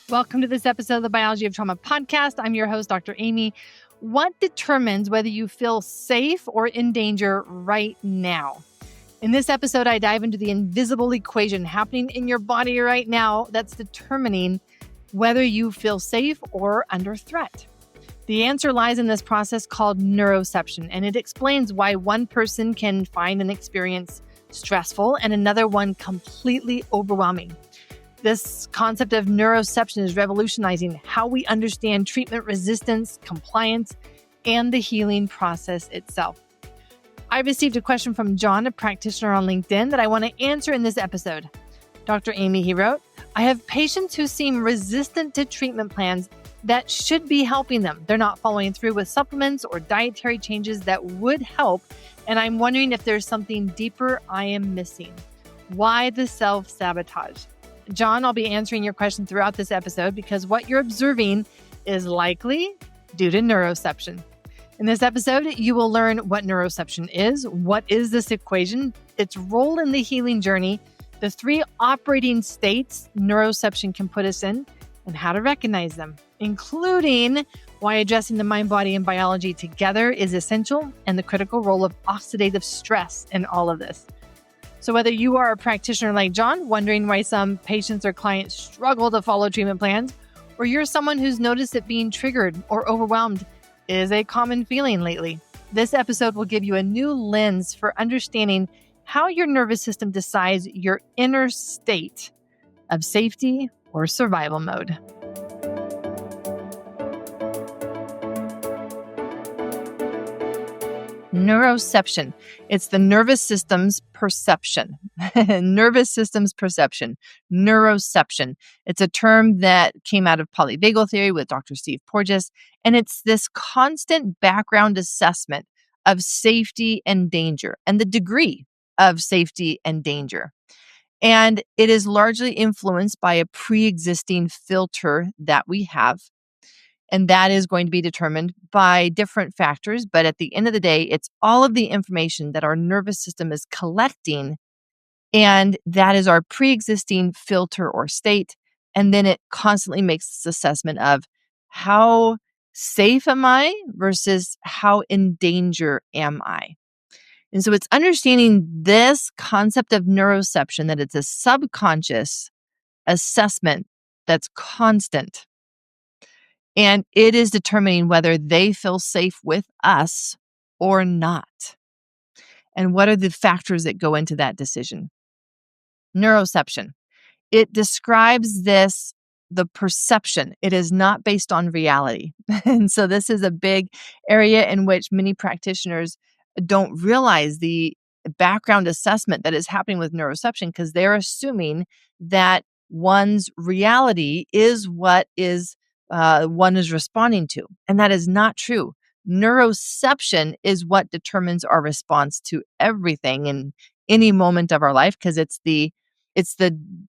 Welcome to this episode of the Biology of Trauma podcast. I'm your host, Dr. Aimie. What determines whether you feel safe or in danger right now? In this episode, I dive into the invisible equation happening in your body right now that's determining whether you feel safe or under threat. The answer lies in this process called neuroception, and it explains why one person can find an experience stressful and another one completely overwhelming. This concept of neuroception is revolutionizing how we understand treatment resistance, compliance, and the healing process itself. I received a question from John, a practitioner on LinkedIn, that I want to answer in this episode. Dr. Aimie, he wrote, I have patients who seem resistant to treatment plans that should be helping them. They're not following through with supplements or dietary changes that would help, and I'm wondering if there's something deeper I am missing. Why the self-sabotage? John, I'll be answering your question throughout this episode because what you're observing is likely due to neuroception. In this episode, you will learn what neuroception is, what is this equation, its role in the healing journey, the 3 operating states neuroception can put us in, and how to recognize them, including why addressing the mind, body, and biology together is essential and the critical role of oxidative stress in all of this. So whether you are a practitioner like John, wondering why some patients or clients struggle to follow treatment plans, or you're someone who's noticed that being triggered or overwhelmed is a common feeling lately, this episode will give you a new lens for understanding how your nervous system decides your inner state of safety or survival mode. Neuroception. It's the nervous system's perception. Nervous system's perception. Neuroception. It's a term that came out of polyvagal theory with Dr. Steve Porges, and it's this constant background assessment of safety and danger and the degree of safety and danger. And it is largely influenced by a pre-existing filter that we have. And that is going to be determined by different factors. But at the end of the day, it's all of the information that our nervous system is collecting. And that is our pre-existing filter or state. And then it constantly makes this assessment of how safe am I versus how in danger am I? And so it's understanding this concept of neuroception, that it's a subconscious assessment that's constant. And it is determining whether they feel safe with us or not. And what are the factors that go into that decision? Neuroception. It describes the perception. It is not based on reality. And so this is a big area in which many practitioners don't realize the background assessment that is happening with neuroception because they're assuming that one's reality is what one is responding to. And that is not true. Neuroception is what determines our response to everything in any moment of our life because it's the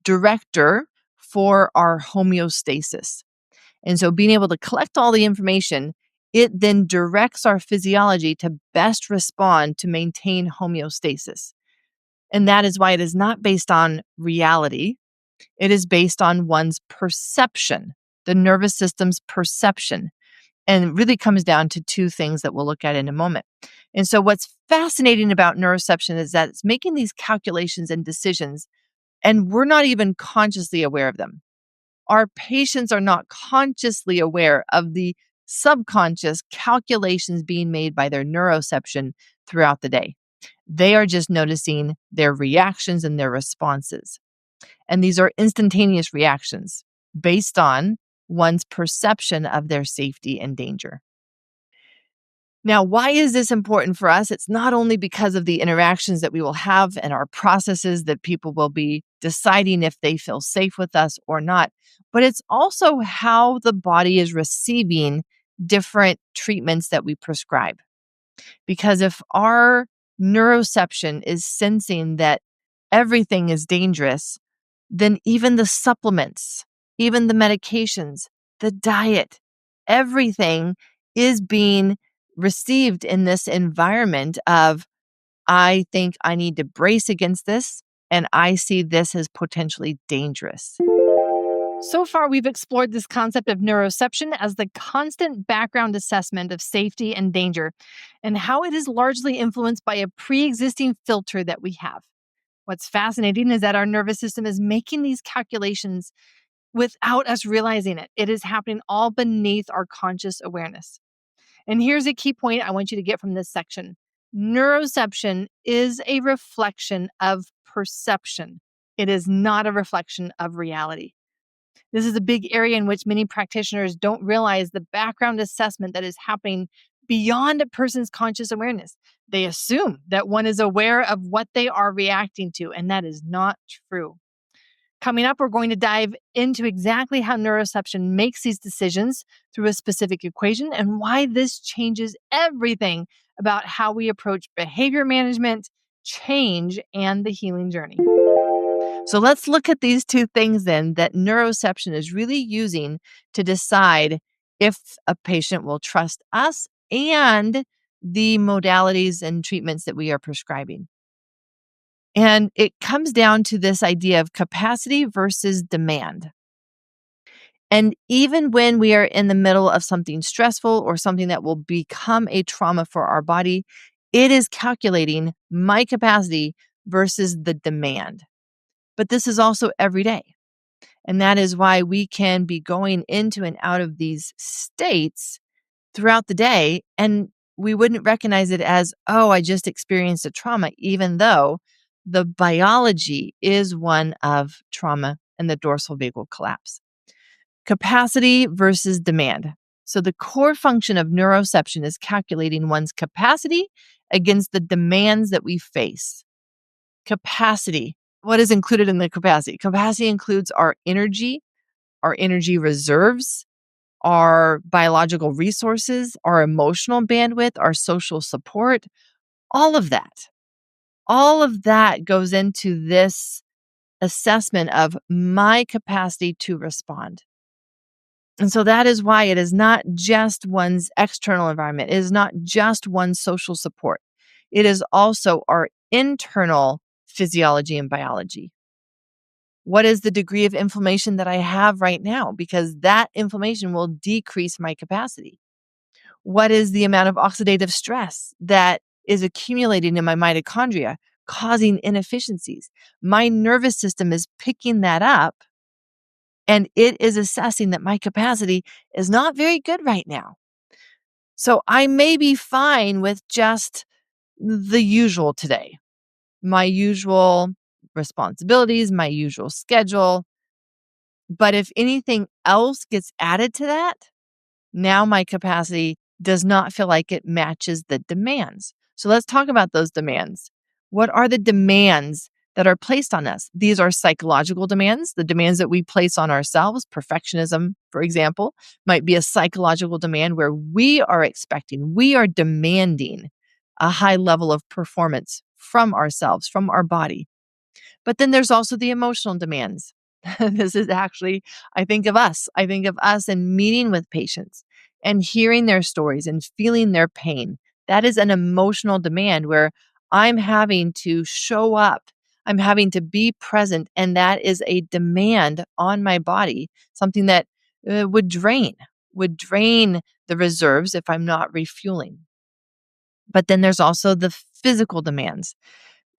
director for our homeostasis. And so being able to collect all the information, it then directs our physiology to best respond to maintain homeostasis. And that is why it is not based on reality. It is based on one's perception, the nervous system's perception. And it really comes down to 2 things that we'll look at in a moment. And so what's fascinating about neuroception is that it's making these calculations and decisions, and we're not even consciously aware of them. Our patients are not consciously aware of the subconscious calculations being made by their neuroception throughout the day. They are just noticing their reactions and their responses. And these are instantaneous reactions based on one's perception of their safety and danger. Now, why is this important for us? It's not only because of the interactions that we will have and our processes that people will be deciding if they feel safe with us or not, but it's also how the body is receiving different treatments that we prescribe. Because if our neuroception is sensing that everything is dangerous, then even the supplements, even the medications, the diet, everything is being received in this environment of, I think I need to brace against this, and I see this as potentially dangerous. So far, we've explored this concept of neuroception as the constant background assessment of safety and danger, and how it is largely influenced by a pre existing filter that we have. What's fascinating is that our nervous system is making these calculations without us realizing it. It is happening all beneath our conscious awareness. And here's a key point I want you to get from this section: neuroception is a reflection of perception, it is not a reflection of reality. This is a big area in which many practitioners don't realize the background assessment that is happening beyond a person's conscious awareness. They assume that one is aware of what they are reacting to, and that is not true. Coming up, we're going to dive into exactly how neuroception makes these decisions through a specific equation and why this changes everything about how we approach behavior management, change, and the healing journey. So let's look at these two things then that neuroception is really using to decide if a patient will trust us and the modalities and treatments that we are prescribing. And it comes down to this idea of capacity versus demand. And even when we are in the middle of something stressful or something that will become a trauma for our body, it is calculating my capacity versus the demand. But this is also every day. And that is why we can be going into and out of these states throughout the day, and we wouldn't recognize it as, oh, I just experienced a trauma, even though the biology is one of trauma and the dorsal vagal collapse. Capacity versus demand. So the core function of neuroception is calculating one's capacity against the demands that we face. Capacity. What is included in the capacity? Capacity includes our energy reserves, our biological resources, our emotional bandwidth, our social support, all of that. All of that goes into this assessment of my capacity to respond. And so that is why it is not just one's external environment. It is not just one's social support. It is also our internal physiology and biology. What is the degree of inflammation that I have right now? Because that inflammation will decrease my capacity. What is the amount of oxidative stress that is accumulating in my mitochondria, causing inefficiencies? My nervous system is picking that up, and it is assessing that my capacity is not very good right now. So I may be fine with just the usual today, my usual responsibilities, my usual schedule. But if anything else gets added to that, now my capacity does not feel like it matches the demands. So let's talk about those demands. What are the demands that are placed on us? These are psychological demands, the demands that we place on ourselves. Perfectionism, for example, might be a psychological demand where we are demanding a high level of performance from ourselves, from our body. But then there's also the emotional demands. This is actually, I think of us. I think of us and meeting with patients and hearing their stories and feeling their pain. That is an emotional demand where I'm having to show up. I'm having to be present. And that is a demand on my body, something that would drain the reserves if I'm not refueling. But then there's also the physical demands.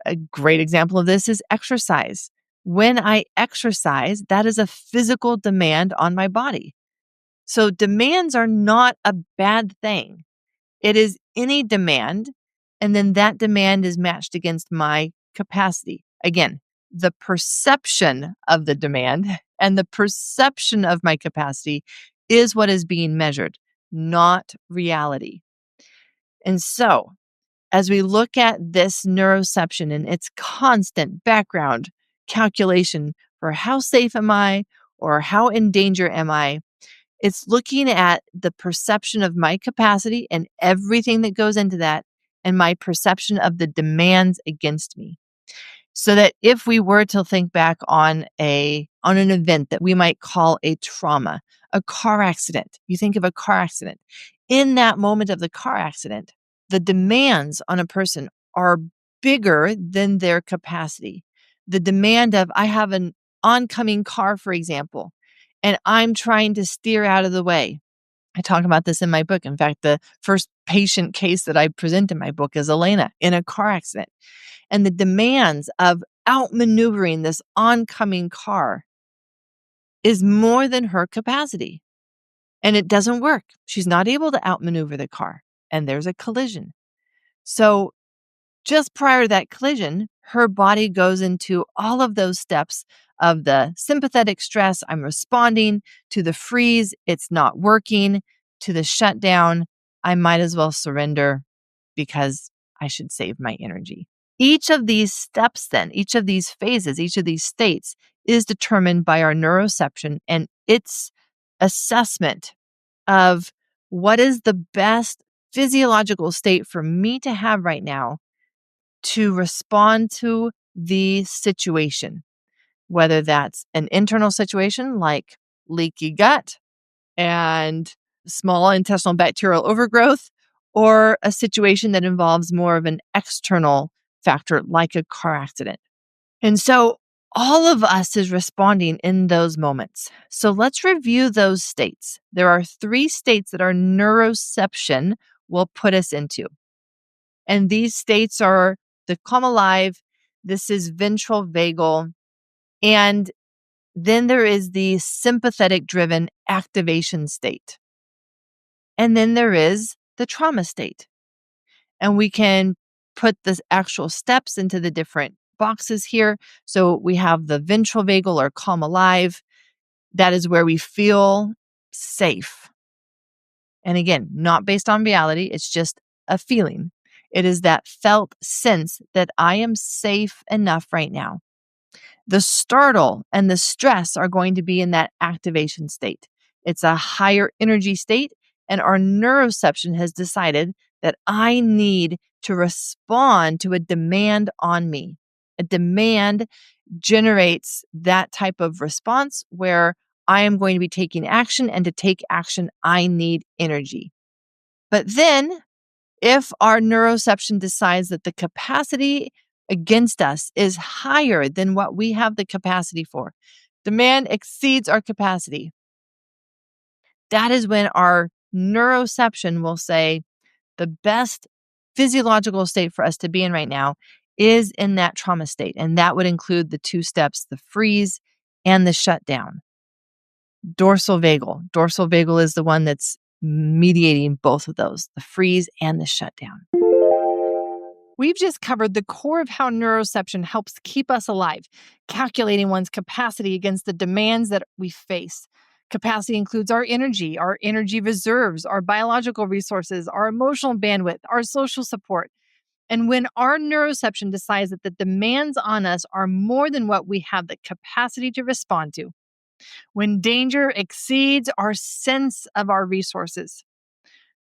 A great example of this is exercise. When I exercise, that is a physical demand on my body. So demands are not a bad thing. It is any demand, and then that demand is matched against my capacity. Again, the perception of the demand and the perception of my capacity is what is being measured, not reality. And so, as we look at this neuroception and its constant background calculation for how safe am I or how in danger am I, it's looking at the perception of my capacity and everything that goes into that and my perception of the demands against me. So that if we were to think back on an event that we might call a trauma, a car accident, you think of a car accident. In that moment of the car accident, the demands on a person are bigger than their capacity. The demand of, I have an oncoming car, for example, and I'm trying to steer out of the way. I talk about this in my book. In fact, the first patient case that I present in my book is Elena in a car accident. And the demands of outmaneuvering this oncoming car is more than her capacity. And it doesn't work. She's not able to outmaneuver the car. And there's a collision. So just prior to that collision, her body goes into all of those steps of the sympathetic stress, I'm responding, to the freeze, it's not working, to the shutdown, I might as well surrender because I should save my energy. Each of these steps, then, each of these phases, each of these states is determined by our neuroception and its assessment of what is the best physiological state for me to have right now to respond to the situation, whether that's an internal situation like leaky gut and small intestinal bacterial overgrowth, or a situation that involves more of an external factor like a car accident. And so all of us is responding in those moments. So let's review those states. There are 3 states that our neuroception will put us into. And these states are the calm alive, this is ventral vagal, and then there is the sympathetic driven activation state. And then there is the trauma state. And we can put the actual steps into the different boxes here. So we have the ventral vagal or calm alive. That is where we feel safe. And again, not based on reality, it's just a feeling. It is that felt sense that I am safe enough right now. The startle and the stress are going to be in that activation state. It's a higher energy state, and our neuroception has decided that I need to respond to a demand on me. A demand generates that type of response where I am going to be taking action, and to take action, I need energy. But then, if our neuroception decides that the capacity against us is higher than what we have the capacity for, demand exceeds our capacity, that is when our neuroception will say the best physiological state for us to be in right now is in that trauma state. And that would include the 2 steps, the freeze and the shutdown. Dorsal vagal. Dorsal vagal is the one that's mediating both of those, the freeze and the shutdown. We've just covered the core of how neuroception helps keep us alive, calculating one's capacity against the demands that we face. Capacity includes our energy reserves, our biological resources, our emotional bandwidth, our social support. And when our neuroception decides that the demands on us are more than what we have the capacity to respond to, when danger exceeds our sense of our resources,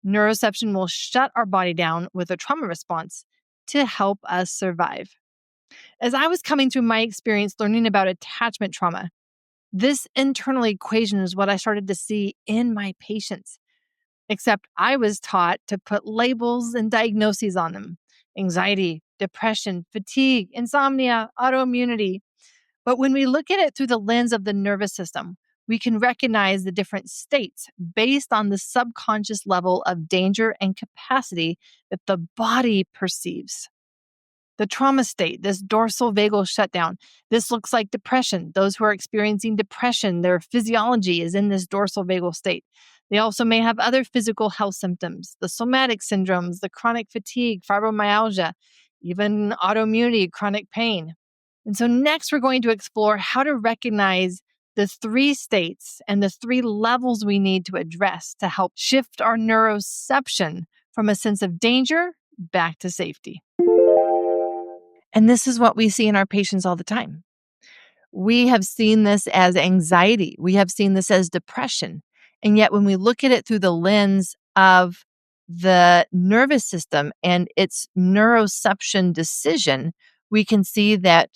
neuroception will shut our body down with a trauma response to help us survive. As I was coming through my experience learning about attachment trauma, this internal equation is what I started to see in my patients. Except I was taught to put labels and diagnoses on them: anxiety, depression, fatigue, insomnia, autoimmunity. But when we look at it through the lens of the nervous system, we can recognize the different states based on the subconscious level of danger and capacity that the body perceives. The trauma state, this dorsal vagal shutdown, this looks like depression. Those who are experiencing depression, their physiology is in this dorsal vagal state. They also may have other physical health symptoms, the somatic syndromes, the chronic fatigue, fibromyalgia, even autoimmunity, chronic pain. And so next we're going to explore how to recognize the 3 states and the 3 levels we need to address to help shift our neuroception from a sense of danger back to safety. And this is what we see in our patients all the time. We have seen this as anxiety. We have seen this as depression. And yet when we look at it through the lens of the nervous system and its neuroception decision, we can see that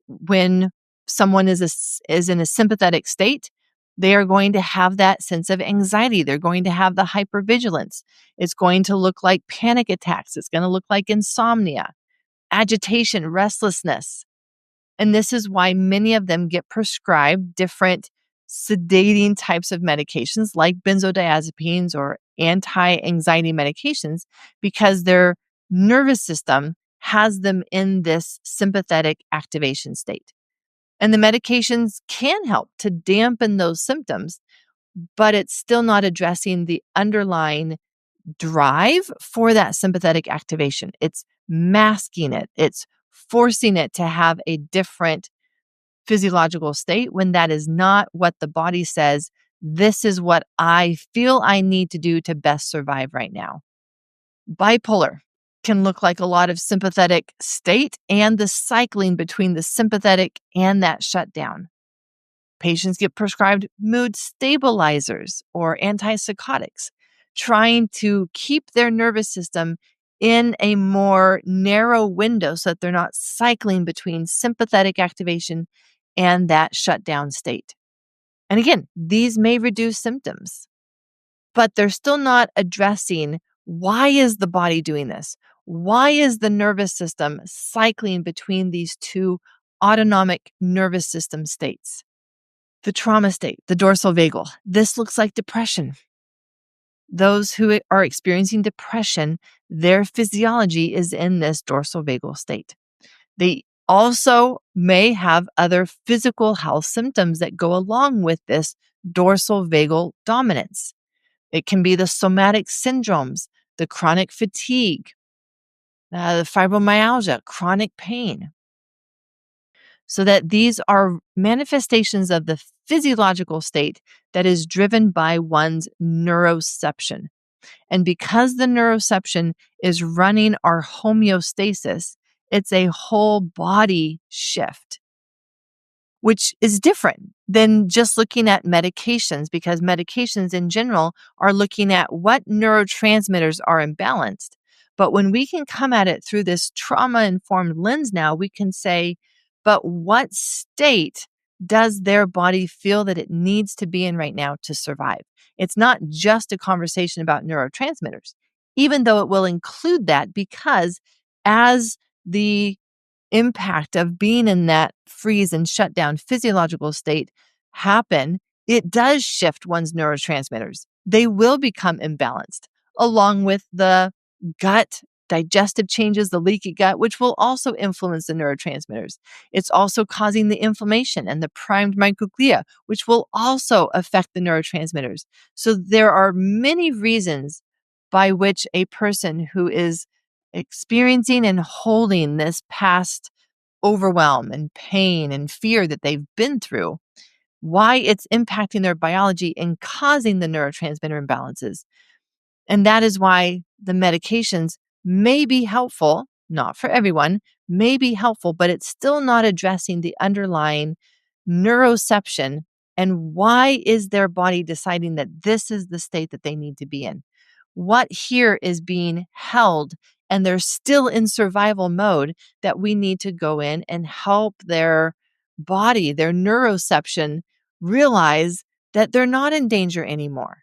when someone is in a sympathetic state, they are going to have that sense of anxiety. They're going to have the hypervigilance. It's going to look like panic attacks. It's going to look like insomnia, agitation, restlessness. And this is why many of them get prescribed different sedating types of medications like benzodiazepines or anti-anxiety medications because their nervous system has them in this sympathetic activation state. And the medications can help to dampen those symptoms, but it's still not addressing the underlying drive for that sympathetic activation. It's masking it. It's forcing it to have a different physiological state when that is not what the body says. This is what I feel I need to do to best survive right now. Bipolar can look like a lot of sympathetic state and the cycling between the sympathetic and that shutdown. Patients get prescribed mood stabilizers or antipsychotics, trying to keep their nervous system in a more narrow window so that they're not cycling between sympathetic activation and that shutdown state. And again, these may reduce symptoms, but they're still not addressing why is the body doing this? Why is the nervous system cycling between these two autonomic nervous system states? The trauma state, the dorsal vagal. This looks like depression. Those who are experiencing depression, their physiology is in this dorsal vagal state. They also may have other physical health symptoms that go along with this dorsal vagal dominance. It can be the somatic syndromes, the chronic fatigue, the fibromyalgia, chronic pain. So that these are manifestations of the physiological state that is driven by one's neuroception. And because the neuroception is running our homeostasis, it's a whole body shift, which is different than just looking at medications, because medications in general are looking at what neurotransmitters are imbalanced. But when we can come at it through this trauma-informed lens now, we can say, but what state does their body feel that it needs to be in right now to survive? It's not just a conversation about neurotransmitters, even though it will include that, because as the impact of being in that freeze and shutdown physiological state happen, it does shift one's neurotransmitters. They will become imbalanced, along with the gut digestive changes, the leaky gut, which will also influence the neurotransmitters. It's also causing the inflammation and the primed microglia, which will also affect the neurotransmitters. So there are many reasons by which a person who is experiencing and holding this past overwhelm and pain and fear that they've been through, why it's impacting their biology and causing the neurotransmitter imbalances. And that is why the medications may be helpful, not for everyone, may be helpful, but it's still not addressing the underlying neuroception and why is their body deciding that this is the state that they need to be in. What here is being held and they're still in survival mode that we need to go in and help their body, their neuroception, realize that they're not in danger anymore.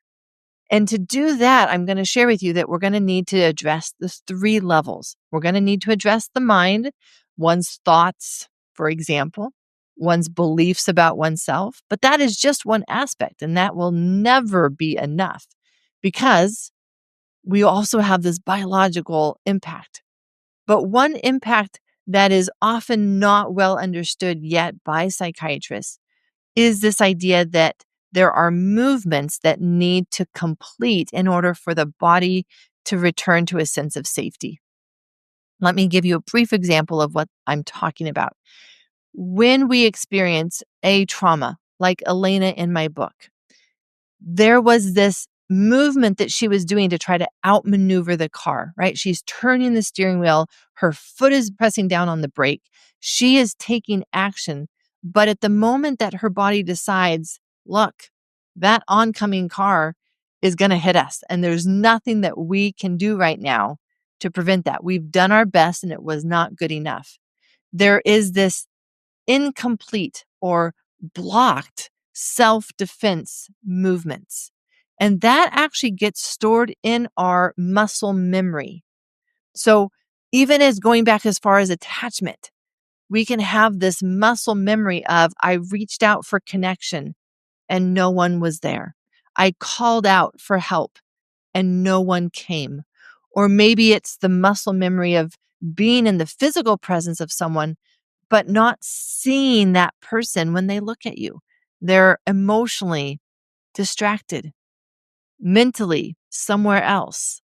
And to do that, I'm going to share with you that we're going to need to address the three levels. We're going to need to address the mind, one's thoughts, for example, one's beliefs about oneself. But that is just one aspect, and that will never be enough because we also have this biological impact. But one impact that is often not well understood yet by psychiatrists is this idea that there are movements that need to complete in order for the body to return to a sense of safety. Let me give you a brief example of what I'm talking about. When we experience a trauma, like Elena in my book, there was this movement that she was doing to try to outmaneuver the car, right? She's turning the steering wheel. Her foot is pressing down on the brake. She is taking action. But at the moment that her body decides, look, that oncoming car is going to hit us, and there's nothing that we can do right now to prevent that. We've done our best, and it was not good enough. There is this incomplete or blocked self-defense movements. And that actually gets stored in our muscle memory. So even as going back as far as attachment, we can have this muscle memory of I reached out for connection. and no one was there. I called out for help and no one came. Or maybe it's the muscle memory of being in the physical presence of someone, but not seeing that person when they look at you. They're emotionally distracted, mentally somewhere else.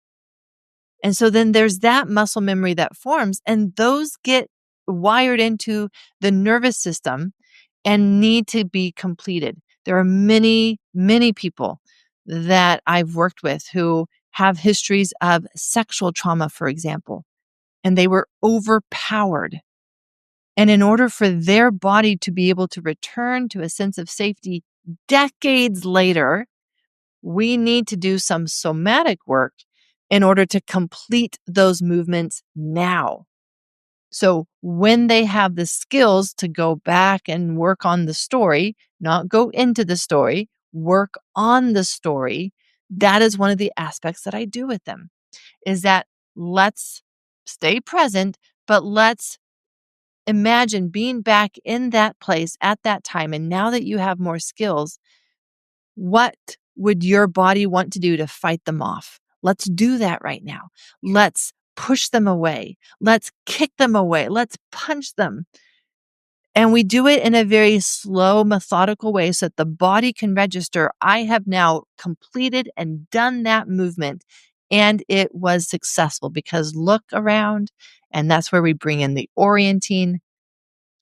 And so then there's that muscle memory that forms, and those get wired into the nervous system and need to be completed. There are many, many people that I've worked with who have histories of sexual trauma, for example, and they were overpowered. And in order for their body to be able to return to a sense of safety decades later, we need to do some somatic work in order to complete those movements now. So when they have the skills to go back and work on the story, not go into the story, work on the story, that is one of the aspects that I do with them, is that let's stay present, but let's imagine being back in that place at that time. And now that you have more skills, what would your body want to do to fight them off? Let's do that right now. Let's push them away. Let's kick them away. Let's punch them. And we do it in a very slow, methodical way so that the body can register. I have now completed and done that movement. And it was successful because look around. And that's where we bring in the orienting.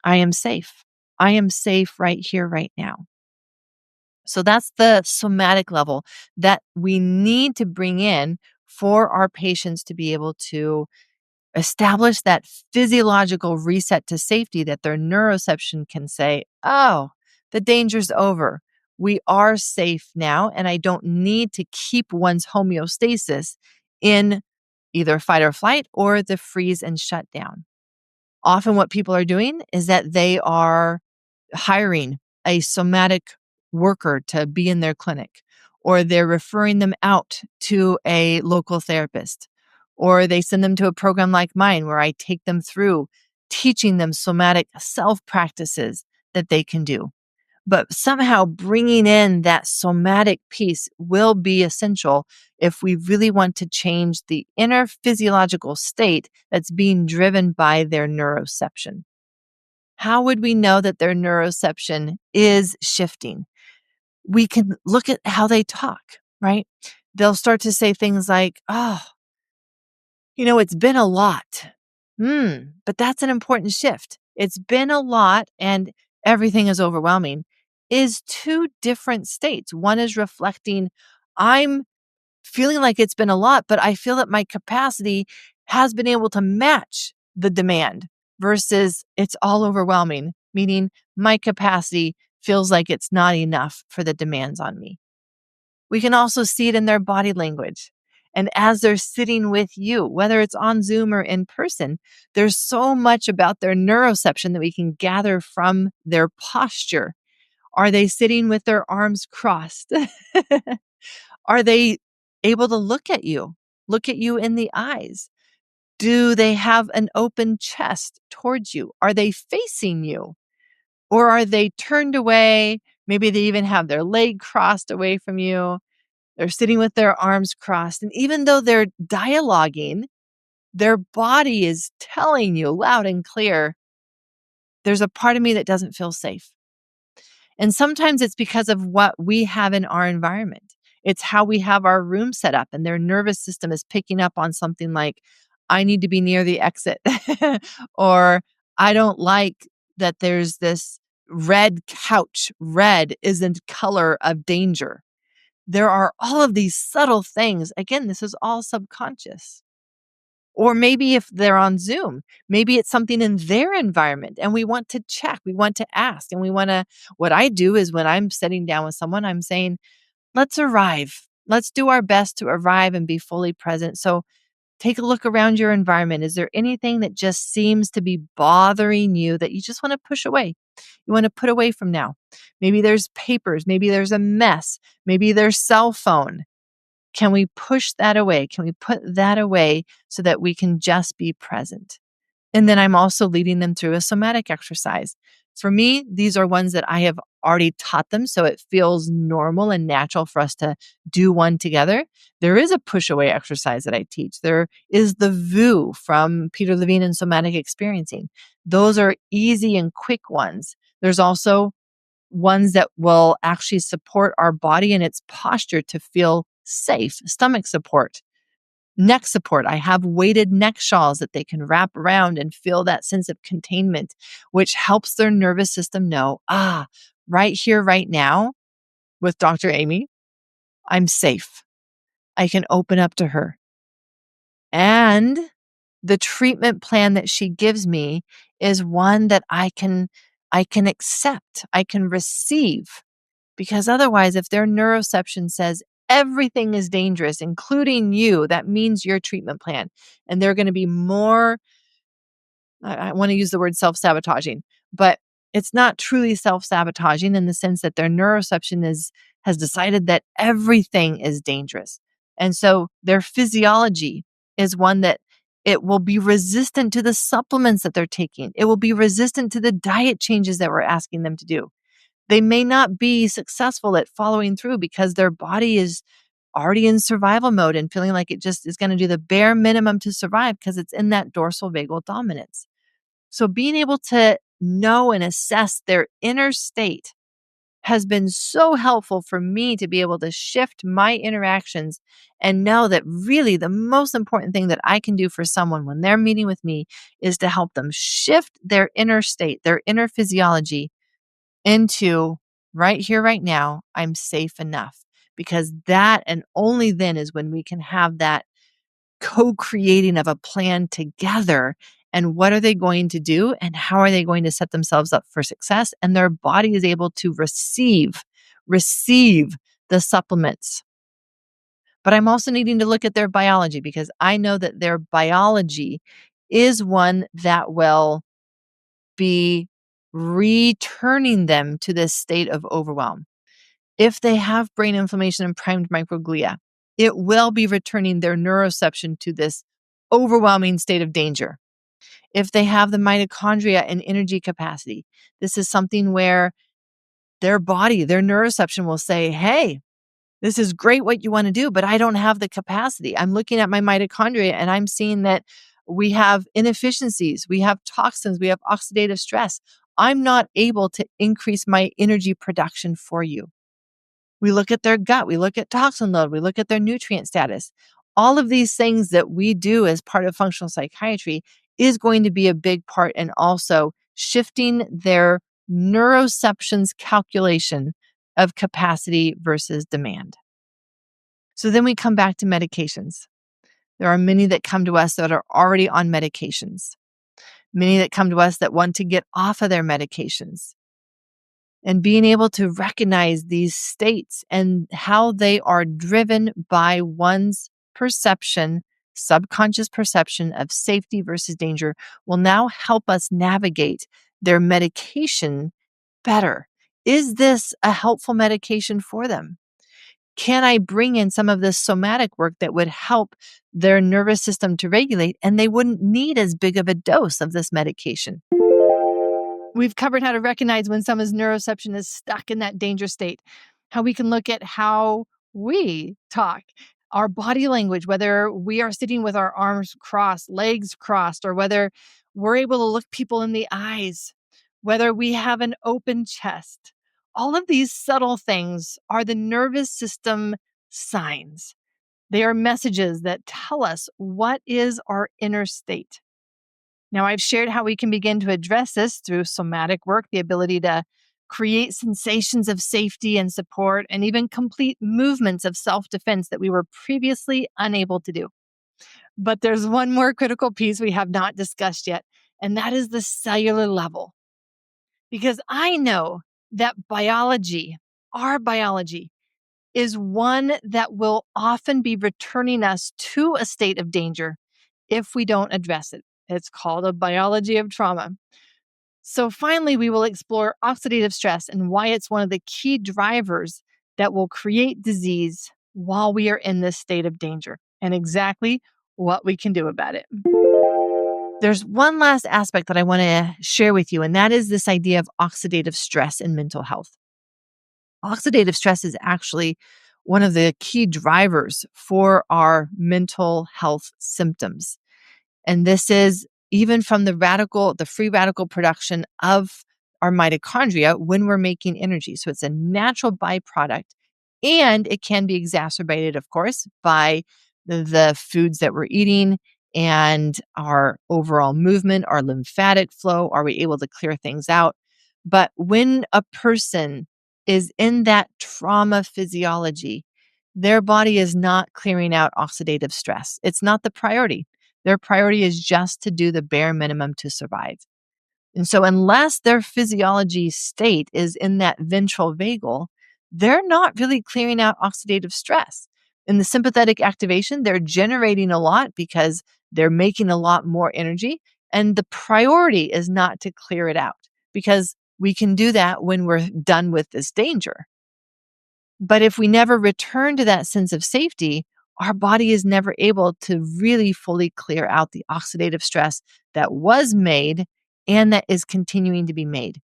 I am safe. I am safe right here, right now. So that's the somatic level that we need to bring in for our patients to be able to establish that physiological reset to safety that their neuroception can say, oh, the danger's over. We are safe now, and I don't need to keep one's homeostasis in either fight or flight or the freeze and shut down. Often what people are doing is that they are hiring a somatic worker to be in their clinic, or they're referring them out to a local therapist, or they send them to a program like mine where I take them through teaching them somatic self practices that they can do. But somehow bringing in that somatic piece will be essential if we really want to change the inner physiological state that's being driven by their neuroception. How would we know that their neuroception is shifting? We can look at how they talk, right? They'll start to say things like, oh, it's been a lot. But that's an important shift. It's been a lot and everything is overwhelming is two different states. One is reflecting, I'm feeling like it's been a lot, but I feel that my capacity has been able to match the demand versus it's all overwhelming, meaning my capacity feels like it's not enough for the demands on me. We can also see it in their body language. And as they're sitting with you, whether it's on Zoom or in person, there's so much about their neuroception that we can gather from their posture. Are they sitting with their arms crossed? Are they able to look at you in the eyes? Do they have an open chest towards you? Are they facing you? Or are they turned away? Maybe they even have their leg crossed away from you. They're sitting with their arms crossed. And even though they're dialoguing, their body is telling you loud and clear, there's a part of me that doesn't feel safe. And sometimes it's because of what we have in our environment. It's how we have our room set up, and their nervous system is picking up on something like, I need to be near the exit, or I don't like that there's this red couch. Red is the color of danger. There are all of these subtle things. Again, this is all subconscious. Or maybe if they're on Zoom, maybe it's something in their environment and we want to check, we want to ask, and what I do is when I'm sitting down with someone, I'm saying, let's arrive. Let's do our best to arrive and be fully present. So take a look around your environment. Is there anything that just seems to be bothering you that you just want to push away? You want to put away from now? Maybe there's papers. Maybe there's a mess. Maybe there's cell phone. Can we push that away? Can we put that away so that we can just be present? And then I'm also leading them through a somatic exercise. For me, these are ones that I have already taught them, so it feels normal and natural for us to do one together. There is a push away exercise that I teach. There is the VU from Peter Levine and somatic experiencing. Those are easy and quick ones. There's also ones that will actually support our body and its posture to feel safe. Stomach support, neck support. I have weighted neck shawls that they can wrap around and feel that sense of containment, which helps their nervous system know, right here, right now, with Dr. Aimie, I'm safe. I can open up to her. And the treatment plan that she gives me is one that I can accept, I can receive. Because otherwise, if their neuroception says everything is dangerous, including you, that means your treatment plan. And they're going to be more, I want to use the word self-sabotaging, but it's not truly self-sabotaging in the sense that their neuroception has decided that everything is dangerous. And so their physiology is one that it will be resistant to the supplements that they're taking. It will be resistant to the diet changes that we're asking them to do. They may not be successful at following through because their body is already in survival mode and feeling like it just is going to do the bare minimum to survive because it's in that dorsal vagal dominance. So being able to know and assess their inner state has been so helpful for me to be able to shift my interactions and know that really the most important thing that I can do for someone when they're meeting with me is to help them shift their inner state, their inner physiology into right here, right now, I'm safe enough. Because that and only then is when we can have that co-creating of a plan together. And what are they going to do? And how are they going to set themselves up for success? And their body is able to receive the supplements. But I'm also needing to look at their biology because I know that their biology is one that will be returning them to this state of overwhelm. If they have brain inflammation and primed microglia, it will be returning their neuroception to this overwhelming state of danger. If they have the mitochondria and energy capacity, this is something where their body, their neuroception will say, hey, this is great what you want to do, but I don't have the capacity. I'm looking at my mitochondria and I'm seeing that we have inefficiencies, we have toxins, we have oxidative stress. I'm not able to increase my energy production for you. We look at their gut, we look at toxin load, we look at their nutrient status. All of these things that we do as part of functional psychiatry is going to be a big part in also shifting their neuroception's calculation of capacity versus demand. So then we come back to medications. There are many that come to us that are already on medications, many that come to us that want to get off of their medications. And being able to recognize these states and how they are driven by one's perception, subconscious perception of safety versus danger will now help us navigate their medication better. Is this a helpful medication for them? Can I bring in some of this somatic work that would help their nervous system to regulate and they wouldn't need as big of a dose of this medication? We've covered how to recognize when someone's neuroception is stuck in that danger state, how we can look at how we talk, our body language, whether we are sitting with our arms crossed, legs crossed, or whether we're able to look people in the eyes, whether we have an open chest. All of these subtle things are the nervous system signs. They are messages that tell us what is our inner state. Now, I've shared how we can begin to address this through somatic work, the ability to create sensations of safety and support, and even complete movements of self-defense that we were previously unable to do. But there's one more critical piece we have not discussed yet, and that is the cellular level. Because I know that biology, our biology, is one that will often be returning us to a state of danger if we don't address it. It's called a biology of trauma. So finally, we will explore oxidative stress and why it's one of the key drivers that will create disease while we are in this state of danger and exactly what we can do about it. There's one last aspect that I want to share with you, and that is this idea of oxidative stress in mental health. Oxidative stress is actually one of the key drivers for our mental health symptoms. And this is even from the free radical production of our mitochondria when we're making energy. So it's a natural byproduct. And it can be exacerbated, of course, by the foods that we're eating and our overall movement, our lymphatic flow. Are we able to clear things out? But when a person is in that trauma physiology, their body is not clearing out oxidative stress. It's not the priority. Their priority is just to do the bare minimum to survive. And so, unless their physiology state is in that ventral vagal, they're not really clearing out oxidative stress. In the sympathetic activation, they're generating a lot because they're making a lot more energy. And the priority is not to clear it out because we can do that when we're done with this danger. But if we never return to that sense of safety, our body is never able to really fully clear out the oxidative stress that was made and that is continuing to be made.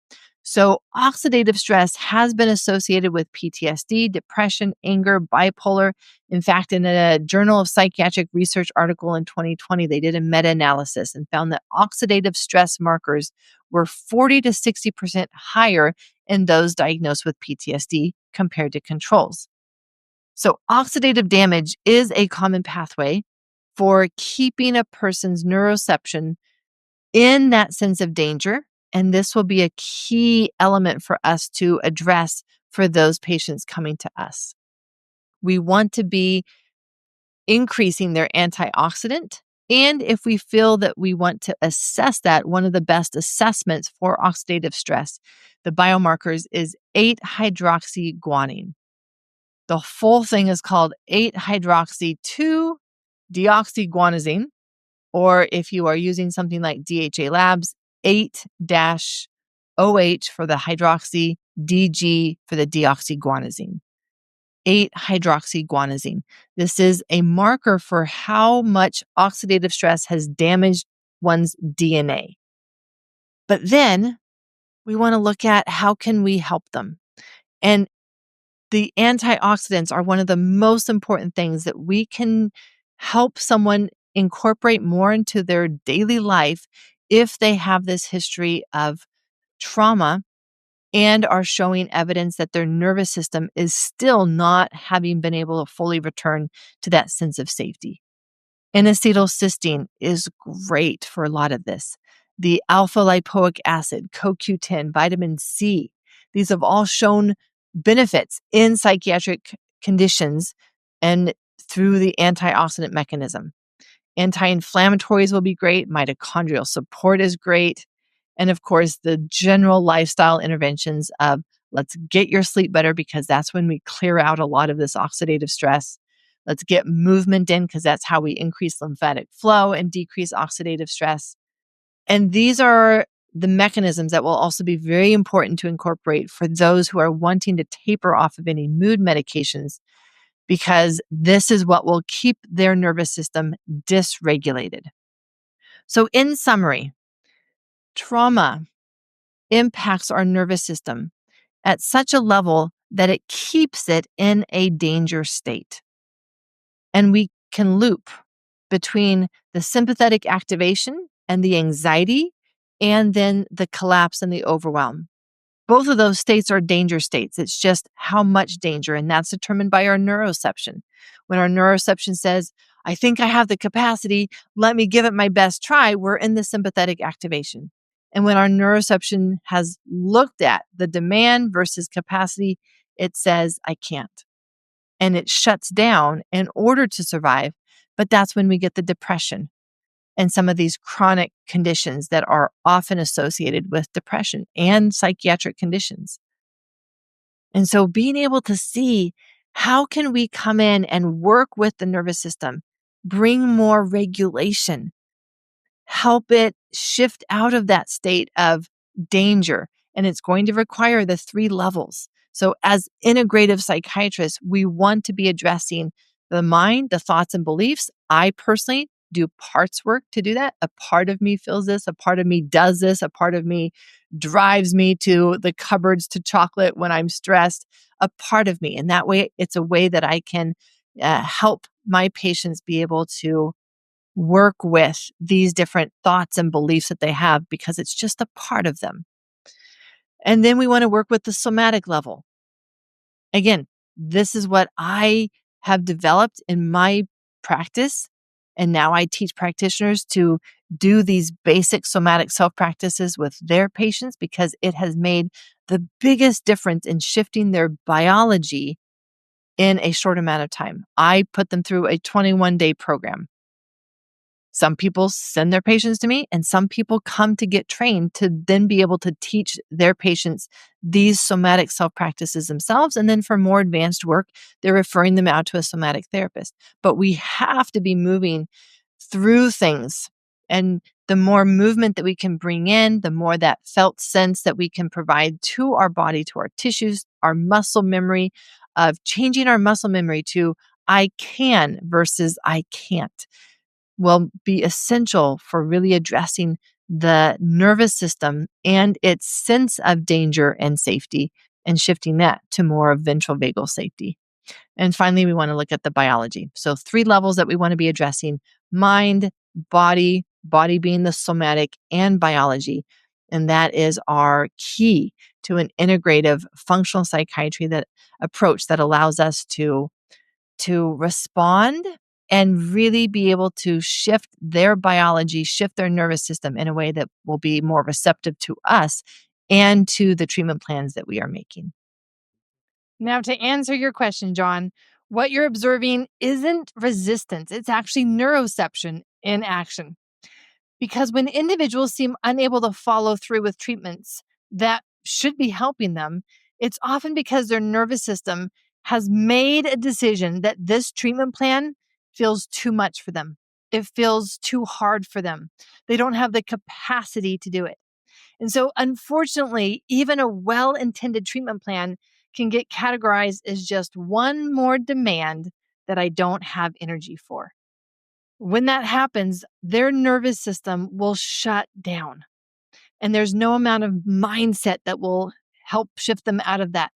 So, oxidative stress has been associated with PTSD, depression, anger, bipolar. In fact, in a Journal of Psychiatric Research article in 2020, they did a meta analysis and found that oxidative stress markers were 40 to 60% higher in those diagnosed with PTSD compared to controls. So, oxidative damage is a common pathway for keeping a person's neuroception in that sense of danger. And this will be a key element for us to address for those patients coming to us. We want to be increasing their antioxidant. And if we feel that we want to assess that, one of the best assessments for oxidative stress, the biomarkers is 8-hydroxyguanine. The full thing is called 8-hydroxy-2-deoxyguanosine, or if you are using something like DHA Labs, 8-OH for the hydroxy, DG for the deoxyguanosine. 8-hydroxyguanosine. This is a marker for how much oxidative stress has damaged one's DNA. But then we want to look at how can we help them. And the antioxidants are one of the most important things that we can help someone incorporate more into their daily life if they have this history of trauma and are showing evidence that their nervous system is still not having been able to fully return to that sense of safety. N-acetylcysteine is great for a lot of this. The alpha lipoic acid, CoQ10, vitamin C, these have all shown benefits in psychiatric conditions and through the antioxidant mechanism. Anti-inflammatories will be great. Mitochondrial support is great. And of course, the general lifestyle interventions of let's get your sleep better because that's when we clear out a lot of this oxidative stress. Let's get movement in because that's how we increase lymphatic flow and decrease oxidative stress. And these are the mechanisms that will also be very important to incorporate for those who are wanting to taper off of any mood medications, because this is what will keep their nervous system dysregulated. So in summary, trauma impacts our nervous system at such a level that it keeps it in a danger state. And we can loop between the sympathetic activation and the anxiety and then the collapse and the overwhelm. Both of those states are danger states. It's just how much danger, and that's determined by our neuroception. When our neuroception says, I think I have the capacity, let me give it my best try, we're in the sympathetic activation. And when our neuroception has looked at the demand versus capacity, it says, I can't. And it shuts down in order to survive. But that's when we get the depression and some of these chronic conditions that are often associated with depression and psychiatric conditions. And so being able to see how can we come in and work with the nervous system, bring more regulation, help it shift out of that state of danger. And it's going to require the 3 levels. So as integrative psychiatrists, we want to be addressing the mind, the thoughts and beliefs. I personally do parts work to do that. A part of me feels this, a part of me does this, a part of me drives me to the cupboards to chocolate when I'm stressed, a part of me. And that way, it's a way that I can help my patients be able to work with these different thoughts and beliefs that they have because it's just a part of them. And then we want to work with the somatic level. Again, this is what I have developed in my practice. And now I teach practitioners to do these basic somatic self practices with their patients because it has made the biggest difference in shifting their biology in a short amount of time. I put them through a 21-day program. Some people send their patients to me, and some people come to get trained to then be able to teach their patients these somatic self practices themselves. And then for more advanced work, they're referring them out to a somatic therapist. But we have to be moving through things. And the more movement that we can bring in, the more that felt sense that we can provide to our body, to our tissues, our muscle memory, of changing our muscle memory to I can versus I can't, will be essential for really addressing the nervous system and its sense of danger and safety and shifting that to more of ventral vagal safety. And finally, we want to look at the biology. So 3 levels that we want to be addressing: mind, body being the somatic, and biology. And that is our key to an integrative functional psychiatry that approach that allows us to respond and really be able to shift their biology, shift their nervous system in a way that will be more receptive to us and to the treatment plans that we are making. Now, to answer your question, John, what you're observing isn't resistance. It's actually neuroception in action. Because when individuals seem unable to follow through with treatments that should be helping them, it's often because their nervous system has made a decision that this treatment plan feels too much for them. It feels too hard for them. They don't have the capacity to do it. And so, unfortunately, even a well intended treatment plan can get categorized as just one more demand that I don't have energy for. When that happens, their nervous system will shut down. And there's no amount of mindset that will help shift them out of that.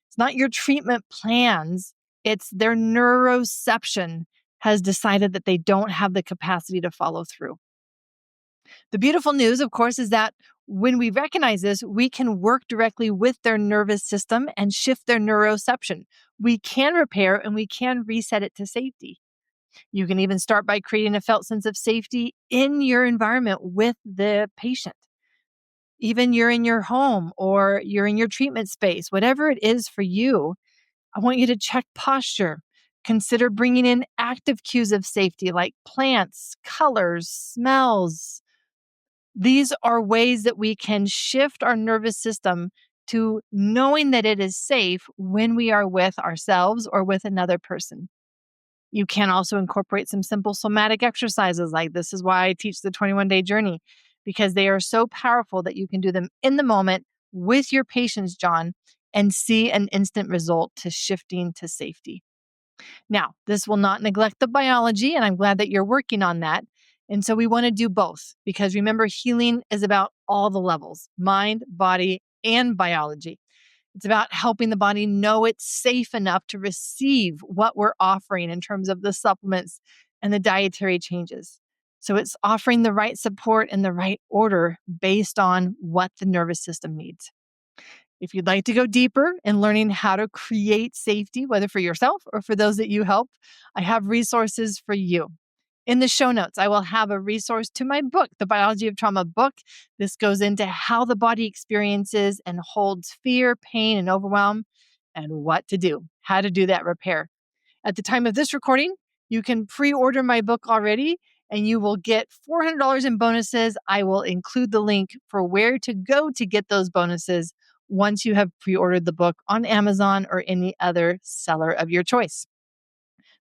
It's not your treatment plans, it's their neuroception has decided that they don't have the capacity to follow through. The beautiful news, of course, is that when we recognize this, we can work directly with their nervous system and shift their neuroception. We can repair and we can reset it to safety. You can even start by creating a felt sense of safety in your environment with the patient. Even you're in your home or you're in your treatment space, whatever it is for you, I want you to check posture. Consider bringing in active cues of safety like plants, colors, smells. These are ways that we can shift our nervous system to knowing that it is safe when we are with ourselves or with another person. You can also incorporate some simple somatic exercises like this is why I teach the 21-day journey, because they are so powerful that you can do them in the moment with your patients, John, and see an instant result to shifting to safety. Now, this will not neglect the biology, and I'm glad that you're working on that. And so we want to do both because remember, healing is about all the levels: mind, body, and biology. It's about helping the body know it's safe enough to receive what we're offering in terms of the supplements and the dietary changes. So it's offering the right support in the right order based on what the nervous system needs. If you'd like to go deeper in learning how to create safety, whether for yourself or for those that you help, I have resources for you. In the show notes, I will have a resource to my book, The Biology of Trauma book. This goes into how the body experiences and holds fear, pain, and overwhelm, and what to do, how to do that repair. At the time of this recording, you can pre-order my book already, and you will get $400 in bonuses. I will include the link for where to go to get those bonuses once you have pre-ordered the book on Amazon or any other seller of your choice.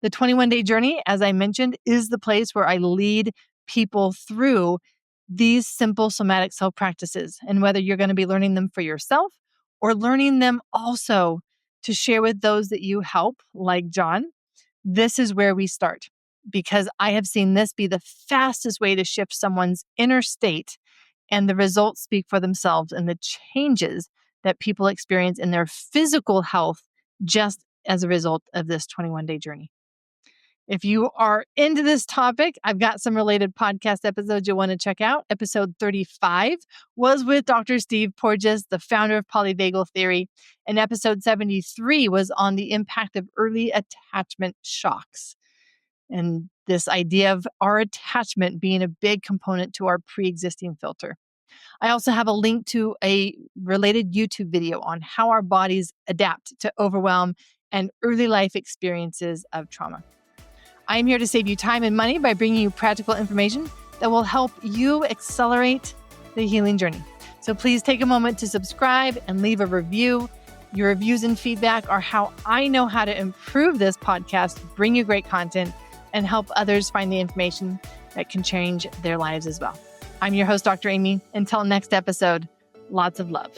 The 21-day journey, as I mentioned, is the place where I lead people through these simple somatic self practices. And whether you're going to be learning them for yourself or learning them also to share with those that you help, like John, this is where we start. because I have seen this be the fastest way to shift someone's inner state, and the results speak for themselves and the changes that people experience in their physical health just as a result of this 21-day journey. If you are into this topic, I've got some related podcast episodes you'll want to check out. Episode 35 was with Dr. Steve Porges, the founder of polyvagal theory, and episode 73 was on the impact of early attachment shocks, and this idea of our attachment being a big component to our pre-existing filter. I also have a link to a related YouTube video on how our bodies adapt to overwhelm and early life experiences of trauma. I am here to save you time and money by bringing you practical information that will help you accelerate the healing journey. So please take a moment to subscribe and leave a review. Your reviews and feedback are how I know how to improve this podcast, bring you great content, and help others find the information that can change their lives as well. I'm your host, Dr. Aimie. Until next episode, lots of love.